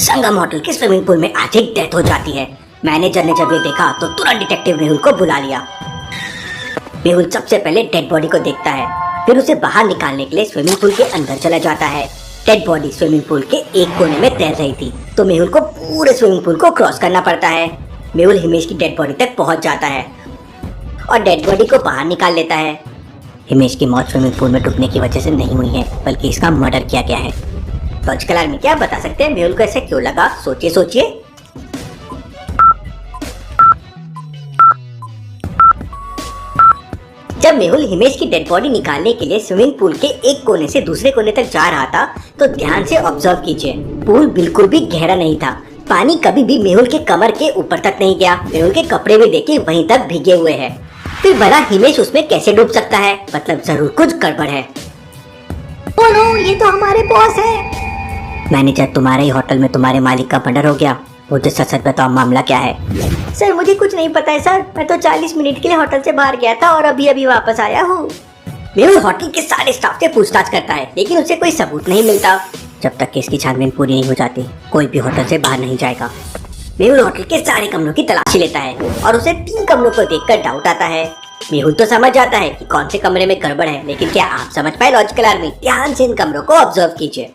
संगम hotel के swimming pool में आज एक डेथ हो जाती है। मैनेजर ने जब ये देखा तो तुरंत डिटेक्टिव मेहुल को बुला लिया। मेहुल सबसे पहले डेड बॉडी को देखता है, फिर उसे बाहर निकालने के लिए स्विमिंग पूल के अंदर चला जाता है। डेड बॉडी स्विमिंग पूल के एक कोने में तैर रही थी, तो मेहुल को पूरे स्विमिंग पूल को क्रॉस करना पड़ता है। मेहुल हिमेश की डेड बॉडी तक पहुंच जाता है और डेड बॉडी को बाहर निकाल लेता है। हिमेश की मौत स्विमिंग पूल में डूबने की वजह से नहीं हुई है, बल्कि इसका मर्डर किया गया है। लॉजिकल आर्मी क्या बता सकते हैं मेहुल को ऐसे क्यों लगा? सोचिए सोचिए। जब मेहुल हिमेश की डेड बॉडी निकालने के लिए स्विमिंग पूल के एक कोने से दूसरे कोने तक जा रहा था, तो ध्यान से ऑब्जर्व कीजिए, पूल बिल्कुल भी गहरा नहीं था। पानी कभी भी मेहुल के कमर के ऊपर तक नहीं गया। मेहुल के कपड़े भी देखिए वहीं तक भीगे हुए हैं। फिर भला हिमेश उसमें कैसे डूब सकता है? मतलब जरूर कुछ गड़बड़ है। ओ नो, ये तो हमारे बॉस है। मैनेजर, तुम्हारे ही होटल में तुम्हारे मालिक का मर्डर हो गया। मुझे सच सच बताओ, मामला क्या है? सर मुझे कुछ नहीं पता है सर, मैं तो 40 मिनट के लिए होटल से बाहर गया था और अभी अभी वापस आया हूँ। मेहुल होटल के सारे स्टाफ से पूछताछ करता है, लेकिन उसे कोई सबूत नहीं मिलता। जब तक कि इसकी छानबीन पूरी नहीं हो जाती, कोई भी होटल से बाहर नहीं जाएगा। मेहुल होटल के सारे कमरों की तलाशी लेता है और उसे 3 कमरों को देखकर डाउट आता है। मेहुल तो समझ जाता है कि कौन से कमरे में गड़बड़ है, लेकिन क्या आप समझ पाए लॉजिकल आर्मी? ध्यान से इन कमरों को ऑब्जर्व कीजिए।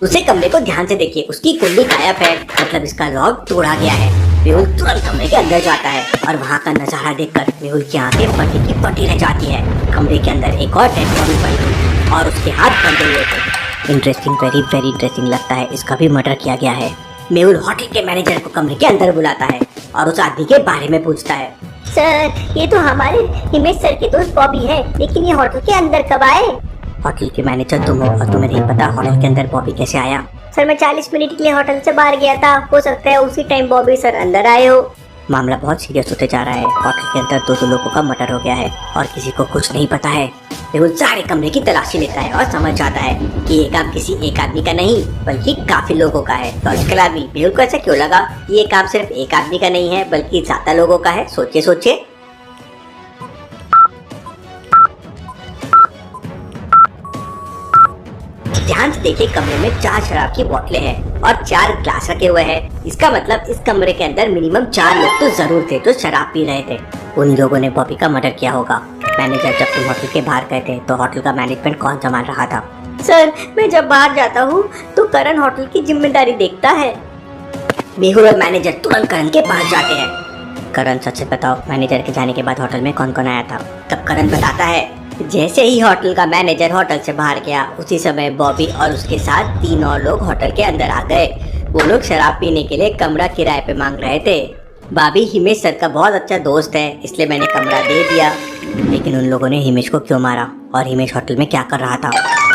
दूसरे कमरे को ध्यान से देखिए, उसकी कुंडी गायब है, मतलब इसका लॉक तोड़ा गया है। मेहुल तुरंत कमरे के अंदर जाता है और वहाँ का नजारा देखकर मेहुल की आंखें फटी की फटी रह जाती है। कमरे के अंदर एक और डेड बॉडी पड़ी थी और उसके हाथ बंधे हुए थे। इंटरेस्टिंग, वेरी वेरी इंटरेस्टिंग लगता है, इसका भी मर्डर किया गया है। मेहुल होटल के मैनेजर को कमरे के अंदर बुलाता है और उस आदमी के बारे में पूछता है। सर, ये तो हमारे हिमेश सर के दोस्त बॉबी है, लेकिन ये होटल के अंदर कब आए? होटल के मैनेजर तुम हो और तुम्हें नहीं पता होटल के अंदर बॉबी कैसे आया? सर मैं 40 मिनट के लिए होटल से बाहर गया था, हो सकता है उसी टाइम बॉबी सर अंदर आए हो। मामला बहुत सीरियस होते जा रहा है। होटल के अंदर 2 लोगों का मर्डर हो गया है और किसी को कुछ नहीं पता है। मेहुल सारे कमरे की तलाशी लेता है और समझ जाता है कि ये काम किसी एक आदमी का नहीं, बल्कि काफी लोगों का है। लॉजिकल आदमी, मेहुल को ऐसा क्यों लगा ये काम सिर्फ एक आदमी का नहीं है, बल्कि ज्यादा लोगों का है? सोचिए सोचिए। ध्यान से देखिए, कमरे में 4 शराब की बोतलें हैं और 4 ग्लास रखे हुए हैं। इसका मतलब इस कमरे के अंदर मिनिमम 4 लोग तो जरूर थे जो शराब पी रहे थे। उन्हीं लोगों ने बॉबी का मर्डर किया होगा। मैनेजर, जब तुम होटल के बाहर गए थे तो होटल का मैनेजमेंट कौन संभाल रहा था? सर मैं जब बाहर जाता हूँ तो करण होटल की जिम्मेदारी देखता है। मेहुल और मैनेजर तुरंत करण के पास जाते हैं। करण, सच से बताओ, मैनेजर के जाने के बाद होटल में कौन कौन आया था? तब करण बताता है, जैसे ही होटल का मैनेजर होटल से बाहर गया, उसी समय बॉबी और उसके साथ 3 और लोग होटल के अंदर आ गए। वो लोग शराब पीने के लिए कमरा किराए पे मांग रहे थे। बॉबी हिमेश सर का बहुत अच्छा दोस्त है, इसलिए मैंने कमरा दे दिया। लेकिन उन लोगों ने हिमेश को क्यों मारा और हिमेश होटल में क्या कर रहा था?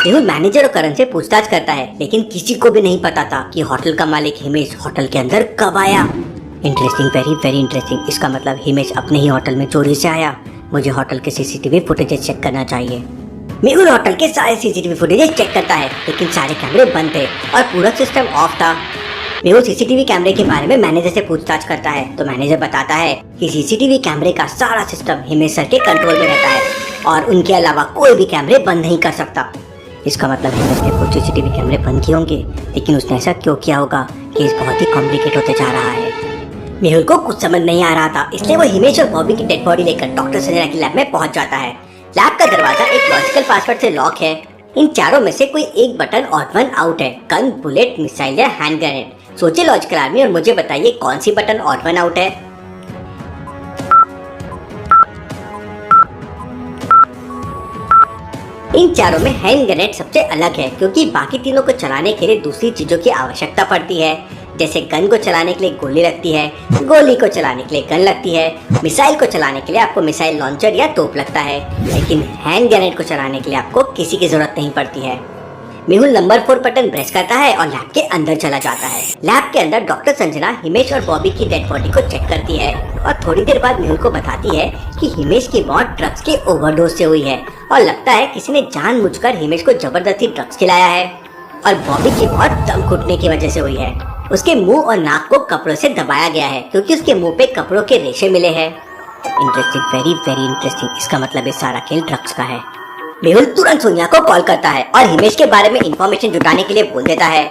मेहुल मैनेजर और करण से पूछताछ करता है, लेकिन किसी को भी नहीं पता था कि होटल का मालिक हिमेश होटल के अंदर कब आया। Interesting, very very interesting. इसका मतलब हिमेश अपने ही होटल में चोरी से आया। मुझे होटल के सीसीटीवी फुटेजेस चेक करना चाहिए। मेहुल होटल के सारे सीसीटीवी फुटेजेस चेक करता है, लेकिन सारे कैमरे बंद थे और पूरा सिस्टम ऑफ था। मेहुल सीसीटीवी कैमरे के बारे में मैनेजर से पूछताछ करता है, तो मैनेजर बताता है कि सीसीटीवी कैमरे का सारा सिस्टम हिमेश सर के कंट्रोल में रहता है और उनके अलावा कोई भी कैमरे बंद नहीं कर सकता। इसका मतलब हिमेश ने कुछ सीसीटीवी कैमरे बंद किए होंगे, लेकिन उसने ऐसा क्यों किया होगा? केस बहुत ही कॉम्प्लिकेट होते जा रहा है। मेहुल को कुछ समझ नहीं आ रहा था, इसलिए वो हिमेश और बॉबी की डेड बॉडी लेकर डॉक्टर संजना की लैब में पहुंच जाता है। लैब का दरवाजा एक लॉजिकल पासवर्ड से लॉक है। इन चारों में से कोई एक बटन ऑड वन आउट है, गन, बुलेट, मिसाइल या हैंड ग्रेनेड। सोचिए लॉजिकल आर्मी और मुझे बताइए कौन सी बटन ऑड वन आउट है? इन चारों में हैंड ग्रेनेड सबसे अलग है, क्योंकि बाकी तीनों को चलाने के लिए दूसरी चीजों की आवश्यकता पड़ती है। जैसे गन को चलाने के लिए गोली लगती है, गोली को चलाने के लिए गन लगती है, मिसाइल को चलाने के लिए आपको मिसाइल लॉन्चर या तोप लगता है, लेकिन हैंड ग्रेनेड को चलाने के लिए आपको किसी की जरूरत नहीं पड़ती है। मेहुल नंबर 4 बटन प्रेस करता है और लैब के अंदर चला जाता है। लैब के अंदर डॉक्टर संजना हिमेश और बॉबी की डेड बॉडी को चेक करती है और थोड़ी देर बाद मेहुल को बताती है कि हिमेश की मौत ड्रग्स के ओवरडोज से हुई है और लगता है किसी ने जानबूझकर हिमेश को जबरदस्ती ड्रग्स खिलाया है। और बॉबी की मौत दम घुटने की वजह से हुई है। उसके मुंह और नाक को कपड़ों से दबाया गया है क्योंकि उसके मुंह पे कपड़ों के रेशे मिले हैं। Interesting, very very interesting. इसका मतलब ये सारा खेल ड्रग्स का है। मेहुल तुरंत सोनिया को कॉल करता है और हिमेश के बारे में इंफॉर्मेशन जुटाने के लिए बोल देता है।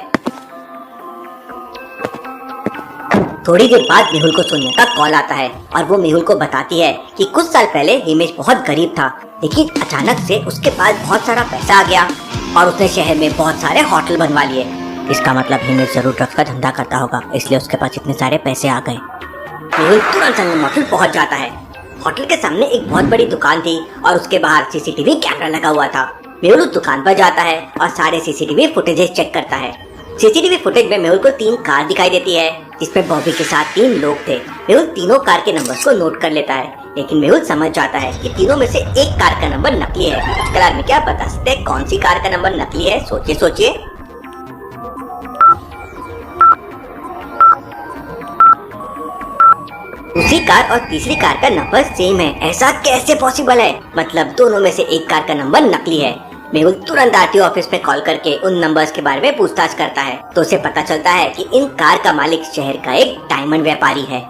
थोड़ी देर बाद मेहुल को सोनिया का कॉल आता है और वो मेहुल को बताती है कि कुछ साल पहले हिमेश बहुत गरीब था, लेकिन अचानक से उसके पास बहुत सारा पैसा आ गया और उसने शहर में बहुत सारे होटल बनवा लिए। इसका मतलब हिमेश जरूर ड्रग्स का धंधा करता होगा, इसलिए उसके पास इतने सारे पैसे आ गए। मेहुल तुरंत संगम होटल पहुंच जाता है। होटल के सामने एक बहुत बड़ी दुकान थी और उसके बाहर सीसीटीवी कैमरा लगा हुआ था। मेहुल उस दुकान पर जाता है और सारे सीसीटीवी फुटेजेस चेक करता है। सीसीटीवी फुटेज में मेहुल को 3 कार दिखाई देती है जिसमें बॉबी के साथ 3 लोग थे। मेहुल तीनों कार के नंबर्स को नोट कर लेता है, लेकिन मेहुल समझ जाता है कि तीनों में से एक कार का नंबर नकली है। आजकल आदमी क्या बता सकते हैं कौन सी कार का नंबर नकली है? सोचिए सोचिए। दूसरी कार और तीसरी कार का नंबर सेम है। ऐसा कैसे पॉसिबल है? मतलब दोनों में से एक कार का नंबर नकली है। मेहुल तुरंत आरटीओ ऑफिस पे कॉल करके उन नंबर्स के बारे में पूछताछ करता है तो उसे पता चलता है कि इन कार का मालिक शहर का एक डायमंड व्यापारी है।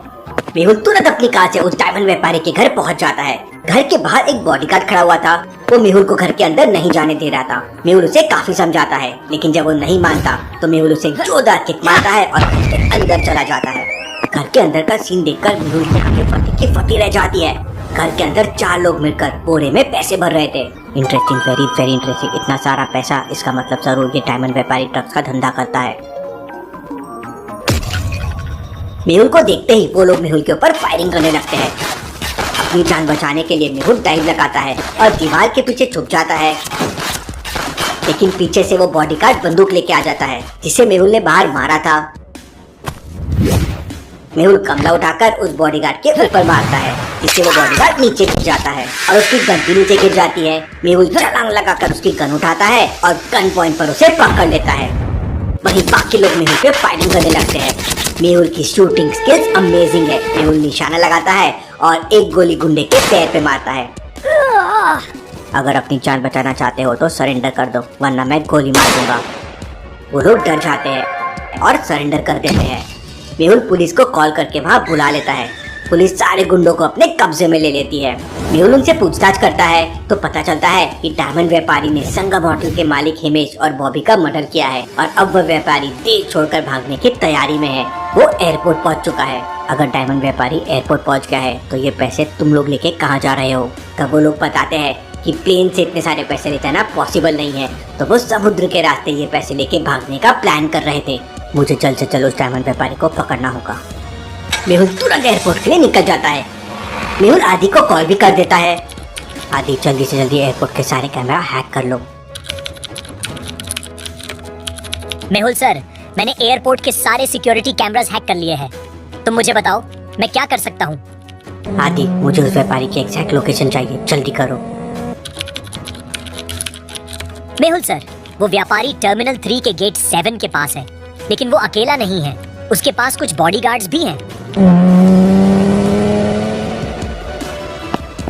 मेहुल तुरंत अपनी कार से उस डायमंड व्यापारी के घर पहुंच जाता है। घर के बाहर एक बॉडीगार्ड खड़ा हुआ था। वो मेहुल को घर के अंदर नहीं जाने दे रहा था। मेहुल उसे काफी समझाता है, लेकिन जब वो नहीं मानता तो मेहुल उसे जोरदार किक मारता है और घर के अंदर चला जाता है। घर के अंदर का सीन देखकर मेहुल की आंखें फटी की फटी रह जाती है। घर के अंदर 4 लोग मिलकर बोरे में पैसे भर रहे थे। Interesting, very very interesting. इतना सारा पैसा, इसका मतलब जरूर ये डायमंड व्यापारी ड्रग्स का धंधा करता है। मेहुल को देखते ही वो लोग मेहुल के ऊपर फायरिंग करने लगते हैं। अपनी जान बचाने के लिए मेहुल डाइव लगाता है और दीवार के पीछे छुप जाता है, लेकिन पीछे से वो बॉडीगार्ड बंदूक लेके आ जाता है जिसे मेहुल ने बाहर मारा था। मेहुल कमला उठाकर उस बॉडीगार्ड के ऊपर मारता है जिससे वो बॉडीगार्ड नीचे गिर जाता है और उसकी गन भी नीचे गिर जाती है। मेहुल छलांग लगाकर उसकी गन उठाता है और गन पॉइंट पर उसे पकड़ लेता है। वहीं बाकी लोग मेहुल पे फायरिंग करने लगते हैं। मेहुल की शूटिंग स्किल्स अमेजिंग है। मेहुल निशाना लगाता है और एक गोली गुंडे के पैर पे मारता है। अगर अपनी जान बचाना चाहते हो तो सरेंडर कर दो, वरना मैं गोली मार दूंगा। वो लोग डर जाते हैं और सरेंडर कर देते हैं। मेहुल पुलिस को कॉल करके वहाँ बुला लेता है। पुलिस सारे गुंडों को अपने कब्जे में ले लेती है। मेहुल उनसे पूछताछ करता है तो पता चलता है कि डायमंड व्यापारी ने संगम होटल के मालिक हिमेश और बॉबी का मर्डर किया है और अब वह व्यापारी देश छोड़कर भागने की तैयारी में है। वो एयरपोर्ट पहुंच चुका है। अगर डायमंड व्यापारी एयरपोर्ट पहुंच गया है तो ये पैसे तुम लोग लेके कहाँ जा रहे हो? तब वो लोग बताते हैं कि प्लेन से इतने सारे पैसे ले जाना पॉसिबल नहीं है, तो वो समुद्र के रास्ते ये पैसे लेके भागने का प्लान कर रहे थे। मुझे जल्द से जल्द उस डायमंड व्यापारी को पकड़ना होगा। मेहुल तुरंत एयरपोर्ट के लिए निकल जाता है। मेहुल आदि को कॉल भी कर देता है। आदि, जल्दी से जल्दी एयरपोर्ट के सारे कैमरा हैक कर लो। मेहुल सर, मैंने एयरपोर्ट के सारे सिक्योरिटी कैमरास हैक कर लिए हैं। तुम मुझे बताओ मैं क्या कर सकता हूँ? आदि, मुझे उस व्यापारी की एग्जैक्ट लोकेशन चाहिए, जल्दी करो। मेहुल सर, वो व्यापारी टर्मिनल 3 के गेट 7 के पास है, लेकिन वो अकेला नहीं है, उसके पास कुछ बॉडीगार्ड्स भी हैं।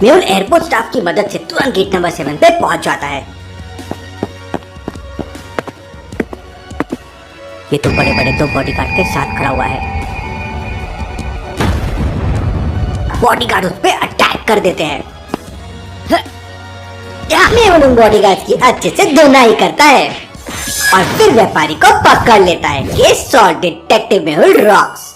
मेहुल एयरपोर्ट स्टाफ की मदद से तुरंत गेट नंबर 7 पे पहुंच जाता है। ये तो बड़े बड़े 2 बॉडीगार्ड के साथ खड़ा हुआ है। बॉडीगार्ड उस पे अटैक कर देते हैं। मेहुल उन बॉडीगार्ड की अच्छे से धुनाई करता है और फिर व्यापारी को पकड़ लेता है। Case solve, detective Mehul rocks.